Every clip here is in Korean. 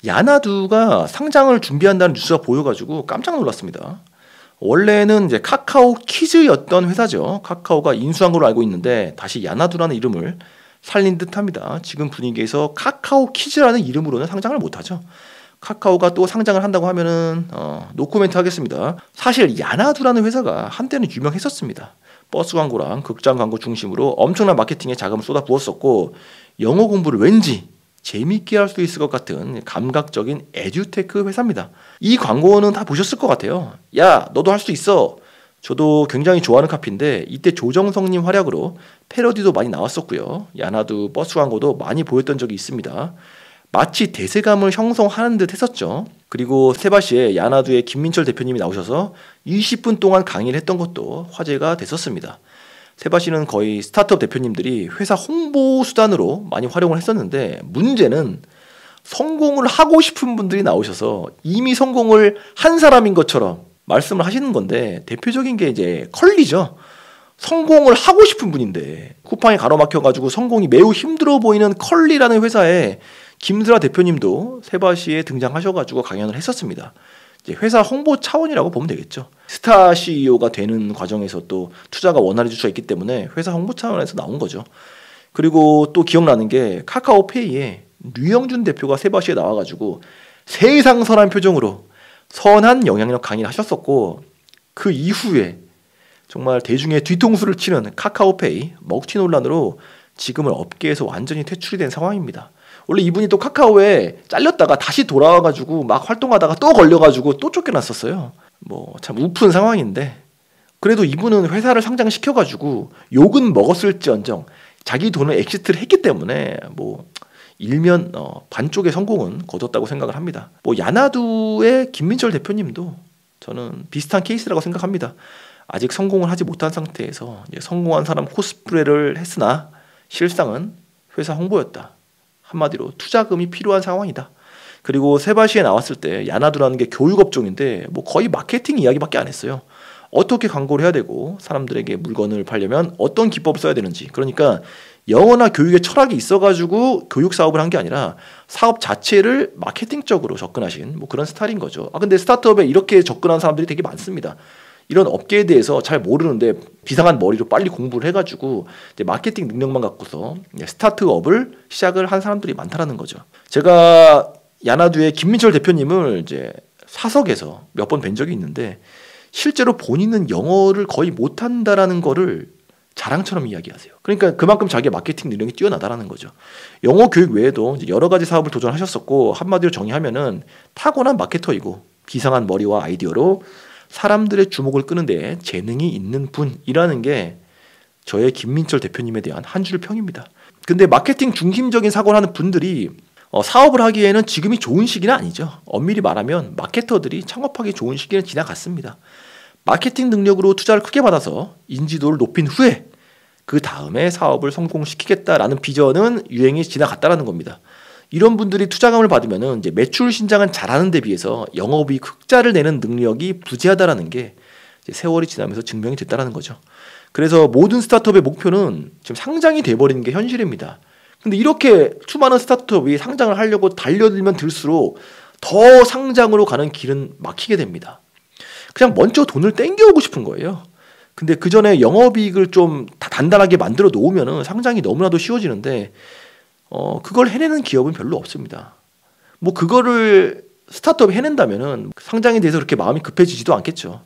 야나두가 상장을 준비한다는 뉴스가 보여가지고 깜짝 놀랐습니다. 원래는 이제 카카오 키즈였던 회사죠. 카카오가 인수한 걸로 알고 있는데 다시 야나두라는 이름을 살린 듯합니다. 지금 분위기에서 카카오 키즈라는 이름으로는 상장을 못하죠. 카카오가 또 상장을 한다고 하면은 노코멘트 하겠습니다. 사실 야나두라는 회사가 한때는 유명했었습니다. 버스 광고랑 극장 광고 중심으로 엄청난 마케팅에 자금을 쏟아부었었고 영어 공부를 왠지 재미있게 할 수 있을 것 같은 감각적인 에듀테크 회사입니다. 이 광고는 다 보셨을 것 같아요. 야, 너도 할 수 있어. 저도 굉장히 좋아하는 카피인데 이때 조정석님 활약으로 패러디도 많이 나왔었고요. 야나두 버스 광고도 많이 보였던 적이 있습니다. 마치 대세감을 형성하는 듯 했었죠. 그리고 세바시에 야나두의 김민철 대표님이 나오셔서 20분 동안 강의를 했던 것도 화제가 됐었습니다. 세바시는 거의 스타트업 대표님들이 회사 홍보 수단으로 많이 활용을 했었는데 문제는 성공을 하고 싶은 분들이 나오셔서 이미 성공을 한 사람인 것처럼 말씀을 하시는 건데 대표적인 게 이제 컬리죠. 성공을 하고 싶은 분인데 쿠팡에 가로막혀가지고 성공이 매우 힘들어 보이는 컬리라는 회사에 김슬아 대표님도 세바시에 등장하셔가지고 강연을 했었습니다. 이제 회사 홍보 차원이라고 보면 되겠죠. 스타 CEO가 되는 과정에서 또 투자가 원활해질 수가 있기 때문에 회사 홍보 차원에서 나온 거죠. 그리고 또 기억나는 게 카카오페이에 류영준 대표가 세바시에 나와가지고 세상 선한 표정으로 선한 영향력 강의를 하셨었고 그 이후에 정말 대중의 뒤통수를 치는 카카오페이 먹튀 논란으로 지금은 업계에서 완전히 퇴출이 된 상황입니다. 원래 이분이 또 카카오에 잘렸다가 다시 돌아와가지고 막 활동하다가 또 걸려가지고 또 쫓겨났었어요. 뭐 참 우픈 상황인데 그래도 이분은 회사를 상장시켜가지고 욕은 먹었을지언정 자기 돈을 엑시트를 했기 때문에 뭐 일면 반쪽의 성공은 거뒀다고 생각을 합니다. 뭐 야나두의 김민철 대표님도 저는 비슷한 케이스라고 생각합니다. 아직 성공을 하지 못한 상태에서 이제 성공한 사람 코스프레를 했으나 실상은 회사 홍보였다. 한마디로 투자금이 필요한 상황이다. 그리고 세바시에 나왔을 때 야나두라는 게 교육업종인데 뭐 거의 마케팅 이야기밖에 안 했어요. 어떻게 광고를 해야 되고 사람들에게 물건을 팔려면 어떤 기법을 써야 되는지. 그러니까 영어나 교육의 철학이 있어가지고 교육 사업을 한 게 아니라 사업 자체를 마케팅적으로 접근하신 뭐 그런 스타일인 거죠. 근데 스타트업에 이렇게 접근한 사람들이 되게 많습니다. 이런 업계에 대해서 잘 모르는데 비상한 머리로 빨리 공부를 해가지고 이제 마케팅 능력만 갖고서 스타트업을 시작을 한 사람들이 많다라는 거죠. 제가 야나두의 김민철 대표님을 이제 사석에서 몇 번 뵌 적이 있는데 실제로 본인은 영어를 거의 못한다라는 거를 자랑처럼 이야기하세요. 그러니까 그만큼 자기의 마케팅 능력이 뛰어나다라는 거죠. 영어 교육 외에도 이제 여러 가지 사업을 도전하셨었고 한마디로 정의하면은 타고난 마케터이고 비상한 머리와 아이디어로 사람들의 주목을 끄는 데 재능이 있는 분이라는 게 저의 김민철 대표님에 대한 한 줄 평입니다. 근데 마케팅 중심적인 사고를 하는 분들이 사업을 하기에는 지금이 좋은 시기는 아니죠. 엄밀히 말하면 마케터들이 창업하기 좋은 시기는 지나갔습니다. 마케팅 능력으로 투자를 크게 받아서 인지도를 높인 후에 그 다음에 사업을 성공시키겠다라는 비전은 유행이 지나갔다라는 겁니다. 이런 분들이 투자금을 받으면은 이제 매출 신장은 잘하는 데 비해서 영업이익 흑자를 내는 능력이 부재하다라는 게 이제 세월이 지나면서 증명이 됐다라는 거죠. 그래서 모든 스타트업의 목표는 지금 상장이 돼버리는 게 현실입니다. 근데 이렇게 수많은 스타트업이 상장을 하려고 달려들면 들수록 더 상장으로 가는 길은 막히게 됩니다. 그냥 먼저 돈을 땡겨오고 싶은 거예요. 근데 그 전에 영업이익을 좀 단단하게 만들어 놓으면은 상장이 너무나도 쉬워지는데 그걸 해내는 기업은 별로 없습니다. 뭐 그거를 스타트업이 해낸다면은 상장에 대해서 그렇게 마음이 급해지지도 않겠죠.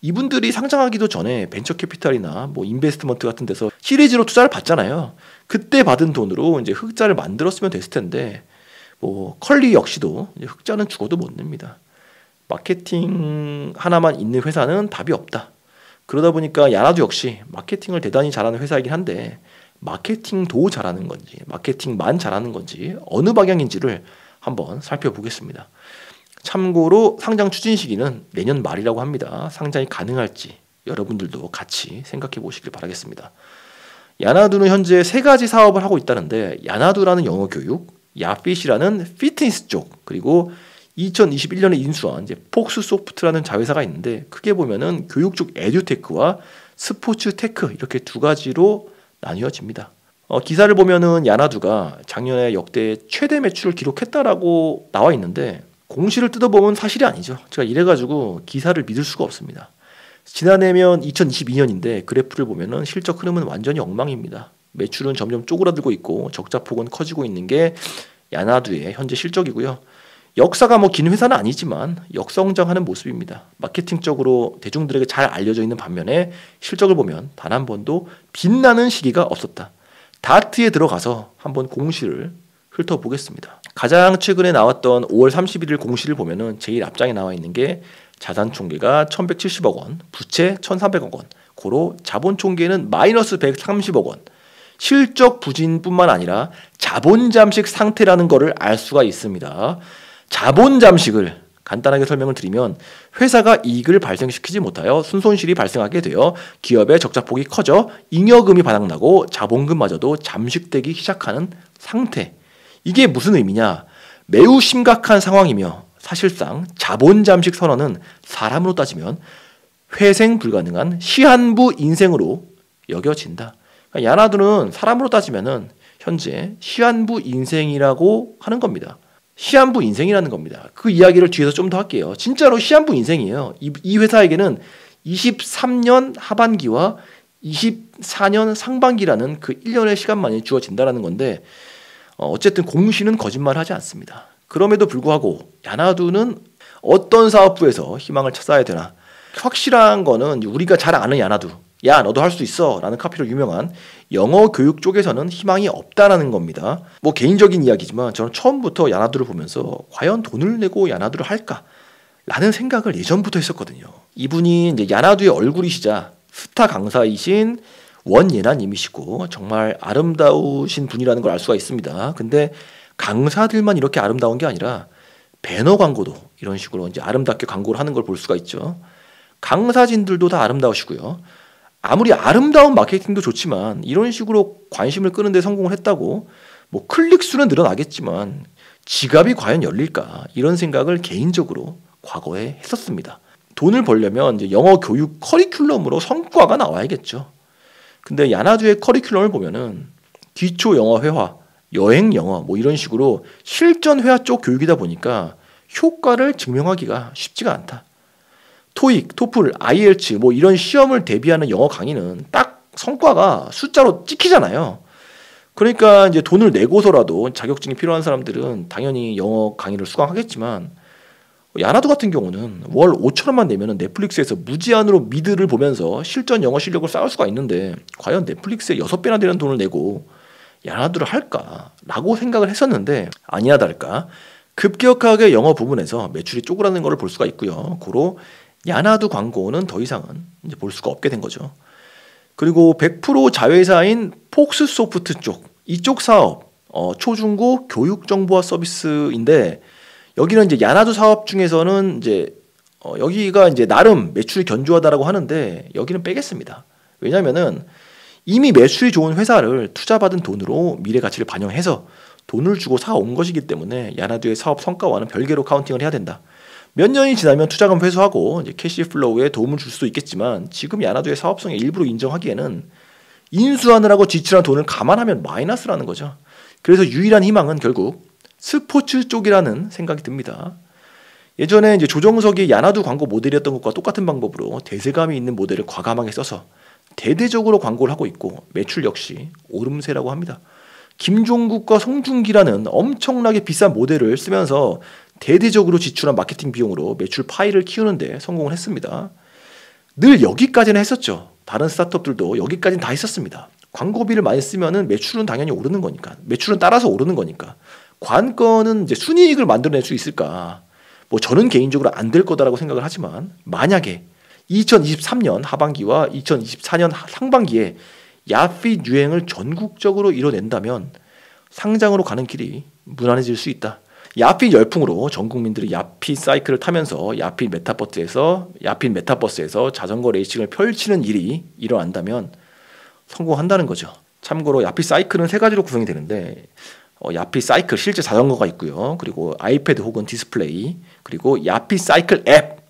이분들이 상장하기도 전에 벤처 캐피탈이나 뭐 인베스트먼트 같은 데서 시리즈로 투자를 받잖아요. 그때 받은 돈으로 이제 흑자를 만들었으면 됐을 텐데 뭐 컬리 역시도 이제 흑자는 죽어도 못 냅니다. 마케팅 하나만 있는 회사는 답이 없다. 그러다 보니까 야나두 역시 마케팅을 대단히 잘하는 회사이긴 한데 마케팅도 잘하는 건지 마케팅만 잘하는 건지 어느 방향인지를 한번 살펴보겠습니다. 참고로 상장 추진 시기는 내년 말이라고 합니다. 상장이 가능할지 여러분들도 같이 생각해 보시길 바라겠습니다. 야나두는 현재 3가지 사업을 하고 있다는데 야나두라는 영어 교육, 야핏이라는 피트니스 쪽, 그리고 2021년에 인수한 이제 폭스소프트라는 자회사가 있는데 크게 보면은 교육 쪽 에듀테크와 스포츠 테크 이렇게 2가지로 나뉘어집니다. 기사를 보면은 야나두가 작년에 역대 최대 매출을 기록했다라고 나와 있는데 공시를 뜯어보면 사실이 아니죠. 제가 이래가지고 기사를 믿을 수가 없습니다. 지난해면 2022년인데 그래프를 보면은 실적 흐름은 완전히 엉망입니다. 매출은 점점 쪼그라들고 있고 적자폭은 커지고 있는 게 야나두의 현재 실적이고요. 역사가 긴 회사는 아니지만 역성장하는 모습입니다. 마케팅적으로 대중들에게 잘 알려져 있는 반면에 실적을 보면 단 한 번도 빛나는 시기가 없었다. 다트에 들어가서 한번 공시를 훑어보겠습니다. 가장 최근에 나왔던 5월 31일 공시를 보면은 제일 앞장에 나와 있는 게 자산 총계가 1170억 원, 부채 1300억 원, 고로 자본 총계는 마이너스 130억 원. 실적 부진뿐만 아니라 자본 잠식 상태라는 것을 알 수가 있습니다. 자본 잠식을 간단하게 설명을 드리면 회사가 이익을 발생시키지 못하여 순손실이 발생하게 되어 기업의 적자폭이 커져 잉여금이 바닥나고 자본금마저도 잠식되기 시작하는 상태. 이게 무슨 의미냐? 매우 심각한 상황이며 사실상 자본 잠식 선언은 사람으로 따지면 회생 불가능한 시한부 인생으로 여겨진다. 그러니까 야나두는 사람으로 따지면은 현재 시한부 인생이라고 하는 겁니다. 시한부 인생이라는 겁니다. 그 이야기를 뒤에서 좀 더 할게요. 진짜로 시한부 인생이에요. 이 회사에게는 23년 하반기와 24년 상반기라는 그 1년의 시간만이 주어진다는 건데 어쨌든 공시는 거짓말하지 않습니다. 그럼에도 불구하고 야나두는 어떤 사업부에서 희망을 찾아야 되나? 확실한 거는 우리가 잘 아는 야나두, 야 너도 할 수 있어 라는 카피로 유명한 영어 교육 쪽에서는 희망이 없다라는 겁니다. 개인적인 이야기지만 저는 처음부터 야나두를 보면서 과연 돈을 내고 야나두를 할까? 라는 생각을 예전부터 했었거든요. 이분이 이제 야나두의 얼굴이시자 스타 강사이신 원예나님이시고 정말 아름다우신 분이라는 걸 알 수가 있습니다. 근데 강사들만 이렇게 아름다운 게 아니라 배너 광고도 이런 식으로 이제 아름답게 광고를 하는 걸 볼 수가 있죠. 강사진들도 다 아름다우시고요. 아무리 아름다운 마케팅도 좋지만 이런 식으로 관심을 끄는 데 성공을 했다고 클릭 수는 늘어나겠지만 지갑이 과연 열릴까? 이런 생각을 개인적으로 과거에 했었습니다. 돈을 벌려면 이제 영어 교육 커리큘럼으로 성과가 나와야겠죠. 근데 야나두의 커리큘럼을 보면은 기초 영어 회화, 여행 영어 이런 식으로 실전 회화 쪽 교육이다 보니까 효과를 증명하기가 쉽지가 않다. 토익, 토플, IELTS 이런 시험을 대비하는 영어 강의는 딱 성과가 숫자로 찍히잖아요. 그러니까 이제 돈을 내고서라도 자격증이 필요한 사람들은 당연히 영어 강의를 수강하겠지만 야나두 같은 경우는 월 5천원만 내면 넷플릭스에서 무제한으로 미드를 보면서 실전 영어 실력을 쌓을 수가 있는데 과연 넷플릭스에 6배나 되는 돈을 내고 야나두를 할까라고 생각을 했었는데 아니나 다를까 급격하게 영어 부분에서 매출이 쪼그라드는 것을 볼 수가 있고요. 고로 야나두 광고는 더 이상은 이제 볼 수가 없게 된 거죠. 그리고 100% 자회사인 폭스소프트 쪽 이쪽 사업 초중고 교육 정보화 서비스인데 여기는 이제 야나두 사업 중에서는 이제 여기가 이제 나름 매출이 견조하다라고 하는데 여기는 빼겠습니다. 왜냐면은 이미 매출이 좋은 회사를 투자받은 돈으로 미래 가치를 반영해서 돈을 주고 사온 것이기 때문에 야나두의 사업 성과와는 별개로 카운팅을 해야 된다. 몇 년이 지나면 투자금 회수하고 이제 캐시플로우에 도움을 줄 수도 있겠지만 지금 야나두의 사업성에 일부러 인정하기에는 인수하느라고 지출한 돈을 감안하면 마이너스라는 거죠. 그래서 유일한 희망은 결국 스포츠 쪽이라는 생각이 듭니다. 예전에 이제 조정석이 야나두 광고 모델이었던 것과 똑같은 방법으로 대세감이 있는 모델을 과감하게 써서 대대적으로 광고를 하고 있고 매출 역시 오름세라고 합니다. 김종국과 송중기라는 엄청나게 비싼 모델을 쓰면서 대대적으로 지출한 마케팅 비용으로 매출 파이를 키우는데 성공을 했습니다. 늘 여기까지는 했었죠. 다른 스타트업들도 여기까지는 다 했었습니다. 광고비를 많이 쓰면은 매출은 당연히 오르는 거니까. 매출은 따라서 오르는 거니까. 관건은 이제 순이익을 만들어낼 수 있을까? 저는 개인적으로 안 될 거다라고 생각을 하지만 만약에 2023년 하반기와 2024년 상반기에 야핏 유행을 전국적으로 이뤄낸다면 상장으로 가는 길이 무난해질 수 있다. 야핏 열풍으로 전 국민들이 야핏 사이클을 타면서 야핏 메타버스에서 자전거 레이싱을 펼치는 일이 일어난다면 성공한다는 거죠. 참고로 야핏 사이클은 3가지로 구성이 되는데 야핏 사이클 실제 자전거가 있고요. 그리고 아이패드 혹은 디스플레이 그리고 야핏 사이클 앱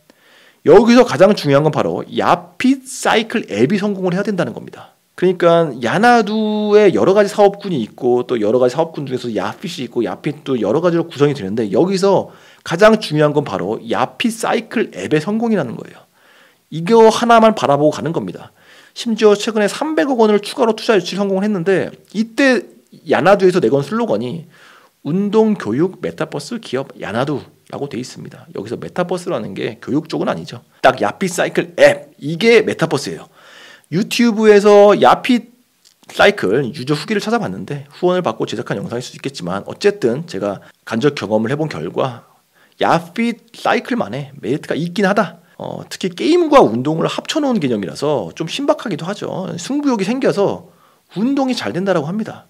여기서 가장 중요한 건 바로 야핏 사이클 앱이 성공을 해야 된다는 겁니다. 그러니까 야나두의 여러 가지 사업군이 있고 또 여러 가지 사업군 중에서 야핏이 있고 야핏도 여러 가지로 구성이 되는데 여기서 가장 중요한 건 바로 야핏 사이클 앱의 성공이라는 거예요. 이거 하나만 바라보고 가는 겁니다. 심지어 최근에 300억 원을 추가로 투자 유치를 성공을 했는데 이때 야나두에서 내건 슬로건이 운동 교육 메타버스 기업 야나두라고 돼 있습니다. 여기서 메타버스라는 게 교육 쪽은 아니죠. 딱 야핏 사이클 앱 이게 메타버스예요. 유튜브에서 야핏 사이클 유저 후기를 찾아봤는데 후원을 받고 제작한 영상일 수도 있겠지만 어쨌든 제가 간접 경험을 해본 결과 야핏 사이클만의 메리트가 있긴 하다. 특히 게임과 운동을 합쳐놓은 개념이라서 좀 신박하기도 하죠. 승부욕이 생겨서 운동이 잘 된다라고 합니다.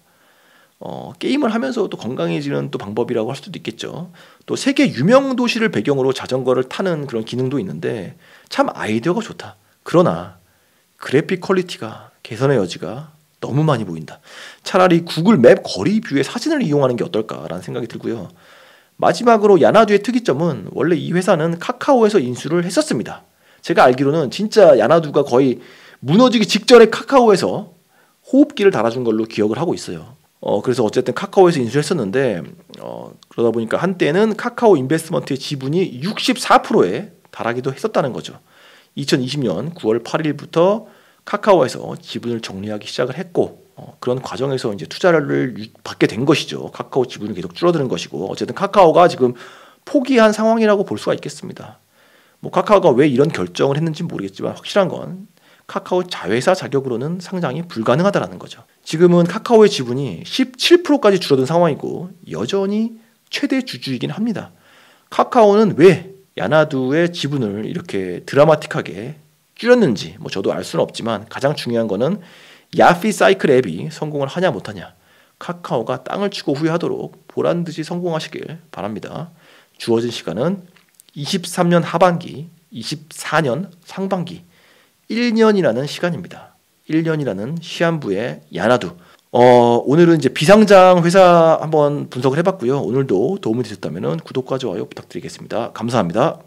게임을 하면서 또 건강해지는 또 방법이라고 할 수도 있겠죠. 또 세계 유명 도시를 배경으로 자전거를 타는 그런 기능도 있는데 참 아이디어가 좋다. 그러나 그래픽 퀄리티가 개선의 여지가 너무 많이 보인다. 차라리 구글 맵 거리 뷰의 사진을 이용하는 게 어떨까라는 생각이 들고요. 마지막으로 야나두의 특이점은 원래 이 회사는 카카오에서 인수를 했었습니다. 제가 알기로는 진짜 야나두가 거의 무너지기 직전에 카카오에서 호흡기를 달아준 걸로 기억을 하고 있어요. 그래서 어쨌든 카카오에서 인수를 했었는데 그러다 보니까 한때는 카카오 인베스트먼트의 지분이 64%에 달하기도 했었다는 거죠. 2020년 9월 8일부터 카카오에서 지분을 정리하기 시작을 했고 그런 과정에서 이제 투자를 받게 된 것이죠. 카카오 지분이 계속 줄어드는 것이고 어쨌든 카카오가 지금 포기한 상황이라고 볼 수가 있겠습니다. 뭐 카카오가 왜 이런 결정을 했는지 모르겠지만 확실한 건 카카오 자회사 자격으로는 상장이 불가능하다라는 거죠. 지금은 카카오의 지분이 17%까지 줄어든 상황이고 여전히 최대 주주이긴 합니다. 카카오는 왜 야나두의 지분을 이렇게 드라마틱하게 줄였는지 뭐 저도 알 수는 없지만 가장 중요한 거는 야핏 사이클 앱이 성공을 하냐 못하냐 카카오가 땅을 치고 후회하도록 보란듯이 성공하시길 바랍니다. 주어진 시간은 23년 하반기, 24년 상반기 1년이라는 시간입니다. 1년이라는 시한부의 야나두. 오늘은 이제 비상장 회사 한번 분석을 해봤고요. 오늘도 도움이 되셨다면 구독과 좋아요 부탁드리겠습니다. 감사합니다.